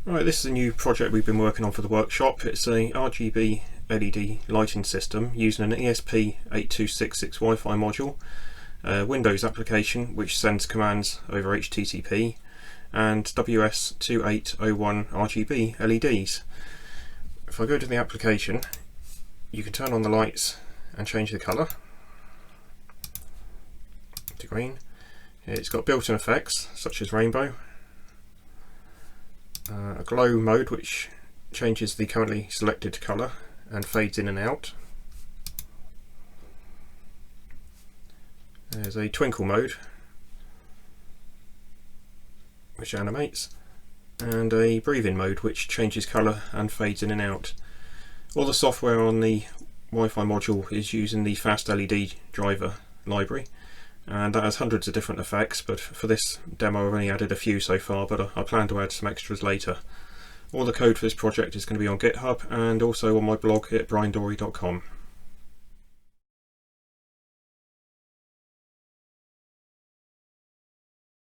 Right, this is a new project we've been working on for the workshop. It's a RGB LED lighting system using an ESP8266 Wi-Fi module, a Windows application which sends commands over HTTP, and WS2811 RGB LEDs. If I go to the application, you can turn on the lights and change the colour to green. It's got built-in effects such as rainbow, a glow mode which changes the currently selected colour and fades in and out. There's a twinkle mode which animates, and a breathing mode which changes colour and fades in and out. All the software on the Wi-Fi module is using the Fast LED driver library, and that has hundreds of different effects, but for this demo I've only added a few so far, but I plan to add some extras later. All the code for this project is going to be on GitHub and also on my blog at briandory.com.